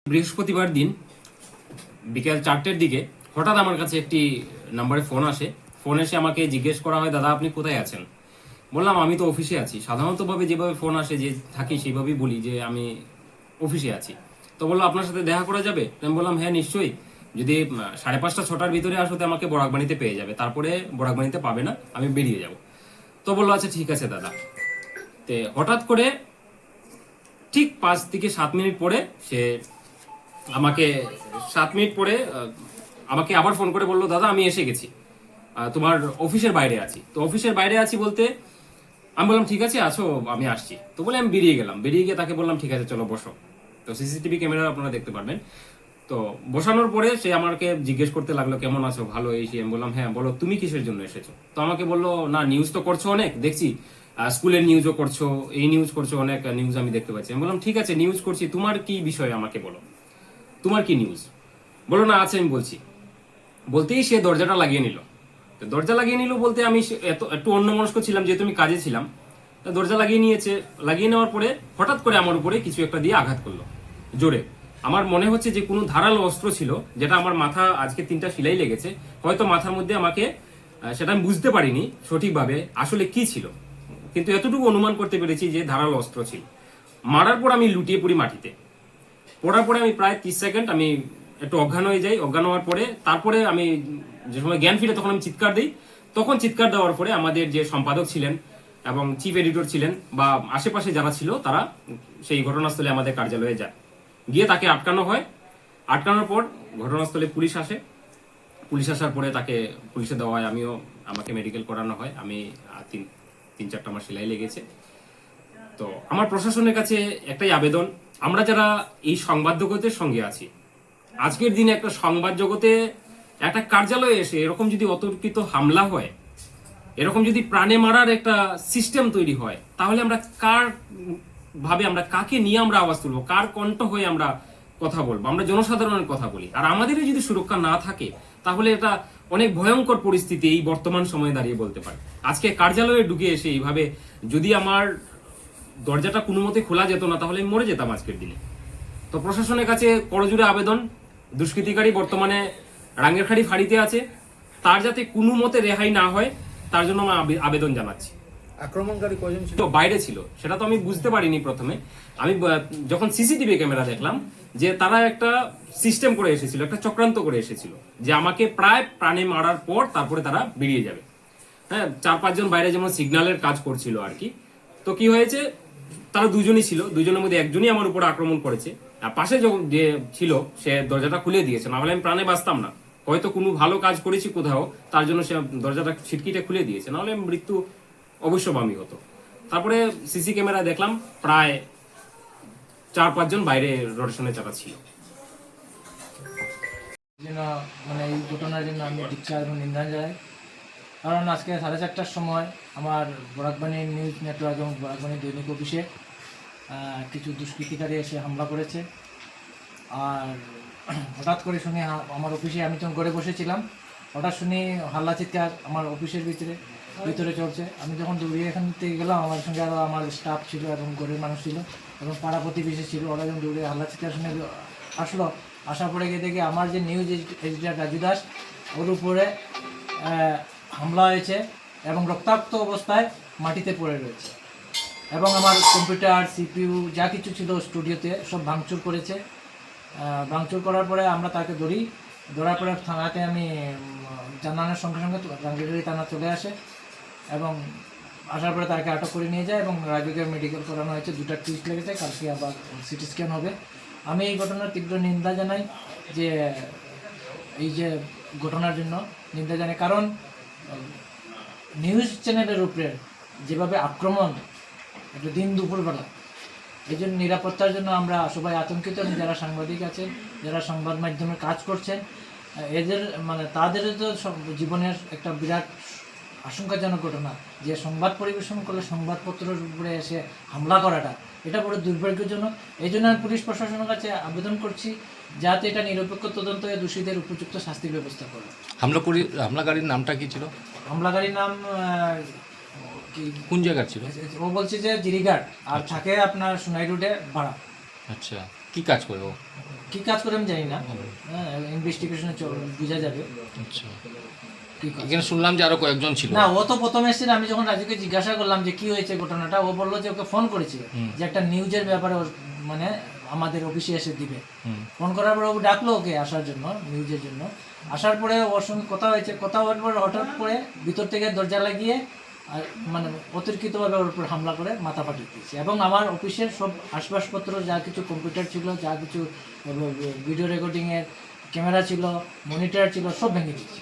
বৃহস্পতিবার দিন বিকেল 4টের দিকে হঠাৎ আমার কাছে একটি নাম্বারে ফোন আসে। ফোন এসে আমাকে জিজ্ঞেস করা হয়, দাদা আপনি কোথায় আছেন? বললাম আমি তো অফিসে আছি। সাধারণতভাবে যেভাবে ফোন আসে যে থাকি সেইভাবেই বলি যে আমি অফিসে আছি। তো বললো আপনার সাথে দেখা করা যাবে? তো আমি বললাম হ্যাঁ নিশ্চয়ই, যদি 5:30 6টার ভিতরে আসতে আমাকে বরাকবাণীতে পেয়ে যাবে, তারপরে বরাকবাণীতে পাবে না, আমি বেরিয়ে যাব। তো বললো আচ্ছা ঠিক আছে দাদা। তে হঠাৎ করে ঠিক 5 থেকে 7 মিনিট পরে সে আমাকে 7 মিনিট পরে আমাকে আবার ফোন করে বললো, দাদা আমি এসে গেছি, তোমার অফিসের বাইরে আছি। তো অফিসের বাইরে আছি বলতে আমি বললাম ঠিক আছে আছো, আমি আসছি। তো বলে আমি বেরিয়ে গেলাম। বেরিয়ে গিয়ে তাকে বললাম ঠিক আছে চলো বসো। তো সিসিটিভি ক্যামেরা আপনারা দেখতে পারবেন। তো বসানোর পরে সে আমাকে জিজ্ঞেস করতে লাগলো কেমন আছো, ভালো এই সেই। আমি বললাম হ্যাঁ, বলো তুমি কিসের জন্য এসেছো? তো আমাকে বললো না নিউজ তো করছো অনেক দেখছি, স্কুলের নিউজও করছো, এই নিউজ করছো, অনেক নিউজ আমি দেখতে পাচ্ছি। আমি বললাম ঠিক আছে নিউজ করছি, তোমার কি বিষয় আমাকে বলো, তোমার কি নিউজ বলো না। আছে আমি বলছি। বলতেই সে দরজাটা লাগিয়ে নিল। তো দরজা লাগিয়ে নিল বলতে আমি একটু অন্যমনস্ক ছিলাম, যেহেতু আমি কাজে ছিলাম। তো দরজা লাগিয়ে নিয়েছে। লাগিয়ে নেওয়ার পরে হঠাৎ করে আমার উপরে কিছু একটা দিয়ে আঘাত করলো জোরে। আমার মনে হচ্ছে যে কোনো ধারালো অস্ত্র ছিল, যেটা আমার মাথা আজকে 3টা সেলাই লেগেছে। হয়তো মাথার মধ্যে আমাকে সেটা আমি বুঝতে পারিনি সঠিকভাবে আসলে কি ছিল, কিন্তু এতটুকু অনুমান করতে পেরেছি যে ধারালো অস্ত্র ছিল। মারার পর আমি লুটিয়ে পড়ি মাটিতে। পড়ার পরে আমি প্রায় 30 সেকেন্ড আমি একটু অজ্ঞান হয়ে যাই। অজ্ঞান হওয়ার পরে তারপরে আমি যে সময় জ্ঞান ফিরে তখন আমি চিৎকার দিই। তখন চিৎকার দেওয়ার পরে আমাদের যে সম্পাদক ছিলেন এবং চিফ এডিটর ছিলেন বা আশেপাশে যারা ছিল তারা সেই ঘটনাস্থলে আমাদের কার্যালয়ে যায়। গিয়ে তাকে আটকানো হয়। আটকানোর পর ঘটনাস্থলে পুলিশ আসে। পুলিশ আসার পরে তাকে পুলিশে দেওয়া হয়, আমাকে মেডিকেল করানো হয়। আমি 3-4টা আমার সেলাই লেগেছে। তো আমার প্রশাসনের কাছে একটাই আবেদন, আমরা যারা এই সংবাদ জগতের সঙ্গে আছি, আজকের দিনে একটা সংবাদ জগতে একটা কার্যালয়ে এসে এরকম যদি অতর্কিত হামলা হয়, এরকম যদি প্রাণে মারার একটা সিস্টেম তৈরি হয়, তাহলে আমরা আমরা কাকে নিয়ে আমরা আওয়াজ তুলবো, কার কণ্ঠ হয়ে আমরা কথা বলবো? আমরা জনসাধারণের কথা বলি। আর আমাদেরই যদি সুরক্ষা না থাকে, তাহলে এটা অনেক ভয়ঙ্কর পরিস্থিতি এই বর্তমান সময়ে দাঁড়িয়ে বলতে পারে। আজকে কার্যালয়ে ঢুকে এসে এইভাবে যদি আমার দরজাটা কোনো মতে খোলা যেত না, তাহলে আমি মরে যেতাম আজকের দিনে। তো প্রশাসনের কাছে করজোড়ে আবেদন, দুষ্কৃতিকারী বর্তমানে রাঙ্গেরখাড়ি ফাঁড়িতে আছে, তার যাতে কোনো মতে রেহাই না হয় তার জন্য আমি আবেদন জানাচ্ছি। আক্রমণকারী কয়জন ছিল? তো বাইরে ছিল, সেটা তো আমি বুঝতে পারিনি প্রথমে। আমি যখন সিসিটিভি ক্যামেরা দেখলাম যে তারা একটা সিস্টেম করে এসেছিল, একটা চক্রান্ত করে এসেছিল যে আমাকে প্রায় প্রাণে মারার পর তারপরে তারা বেরিয়ে যাবে। হ্যাঁ, 4-5 জন বাইরে যেমন সিগন্যালের কাজ করছিল আর কি। তো কি হয়েছে, তারা দুজনই ছিল, দুজনের মধ্যে একজনই আমার উপর আক্রমণ করেছে। আর পাশে যে ছিল সে দরজাটা খুলে দিয়েছে, না হলে আমি প্রাণে বাঁচতাম না। হয়তো কোনো ভালো কাজ করেছি কোথাও, তার জন্য সে দরজাটা ছিটকিটা খুলে দিয়েছে, না হলে মৃত্যু অবশ্যম্ভাবী হতো। তারপরে সিসি ক্যামেরা দেখলাম প্রায় 4-5 জন বাইরে রোটেশনে চাপা ছিল। মানে এই ঘটনার জন্য আমি ধিক্কার এবং নিন্দা জানাই। কারণ আজকে 4:30টার সময় আমার বরাকবাণী নিউজ নেটওয়ার্ক এবং বরাকবাণী দৈনিক অফিসে কিছু দুষ্কৃতিকারী এসে হামলা করেছে। আর হঠাৎ করে শুনি আমার অফিসে, আমি তখন ঘরে বসেছিলাম, হঠাৎ শুনি হাল্লা চিৎকার আমার অফিসের ভিতরে চলছে। আমি যখন দৌড়িয়ে এখান থেকে গেলাম, আমার সঙ্গে আরও আমার স্টাফ ছিল এবং ঘরের মানুষ ছিল এবং পাড়া প্রতিবেশী ছিল। ওরা যখন দৌড়িয়ে হাল্লা চিৎকার শুনে আসলো, আসার পরে গিয়ে দেখি আমার যে নিউজ এডিটর রাজু দাস, ওর উপরে হামলা হয়েছে এবং রক্তাক্ত অবস্থায় মাটিতে পড়ে রয়েছে। এবং আমার কম্পিউটার, সিপিইউ যা কিছু ছিল স্টুডিওতে সব ভাঙচুর করেছে। ভাঙচুর করার পরে আমরা তাকে ধরার পরে থানাতে আমি জানানোর সঙ্গে সঙ্গে রাঙ্গিরখাড়ি থানা চলে আসে এবং আসার পরে তাকে আটক করে নিয়ে যায় এবং রাজুকে মেডিকেল করানো হয়েছে। 2টা টিস্ট লেগেছে, কালকে আবার সিটি স্ক্যান হবে। আমি এই ঘটনার তীব্র নিন্দা জানাই, যে এই যে ঘটনার জন্য নিন্দা জানাই। কারণ নিউজ চ্যানেলের উপরে যেভাবে আক্রমণ, একটা দিন দুপুরবেলা, এই জন্য নিরাপত্তার জন্য আমরা সবাই আতঙ্কিত। যারা সাংবাদিক আছেন, যারা সংবাদ মাধ্যমে কাজ করছেন, এদের মানে তাদের তো জীবনের একটা বিরাট আশঙ্কাজনক ঘটনা, যে সংবাদ পরিবেশন করলে সংবাদপত্রের উপরে এসে হামলা করাটা, এটা বড় দুর্ভাগ্যজনক। এই জন্য আমি পুলিশ প্রশাসনের কাছে আবেদন করছি যাতে এটা নিরপেক্ষ তদন্ত হয়ে দোষীদের উপযুক্ত শাস্তির ব্যবস্থা করে। হামলাকারীর নামটা কি ছিল? হামলাকারীর নাম কোন জায়গার ছিল? ও বলছে যে জিরিঘাট, আর থাকে আপনার সোনাই রোডে ভাড়া। আচ্ছা। কি কাজ করে ও? কী কাজ করে আমি জানি না, হ্যাঁ ইনভেস্টিগেশনে বোঝা যাবে আচ্ছা, কী কাজ। এখানে শুনলাম যে আরো কয়েকজন ছিল। না, ও তো প্রথমে এসেছিল, আমি যখন রাজুকে জিজ্ঞাসা করলাম যে কি হয়েছে ঘটনাটা, ও বললো যে ওকে ফোন করেছিল যে একটা নিউজের ব্যাপারে ওর মানে আমাদের অফিসে এসে দিবে। ফোন করার পর ও ডাকলো ওকে আসার জন্য, নিউজের জন্য। আসার পরে ওর সঙ্গে কথা হয়েছে, কথা হওয়ার পর হঠাৎ করে ভিতর থেকে দরজা লাগিয়ে আর মানে অতর্কিতভাবে ওর উপর হামলা করে মাথা ফাটিয়ে দিয়েছে, এবং আমার অফিসের সব আসবাবপত্র, যা কিছু কম্পিউটার ছিল, যা কিছু ভিডিও রেকর্ডিংয়ের ক্যামেরা ছিল, মনিটর ছিল, সব ভেঙে দিয়েছে।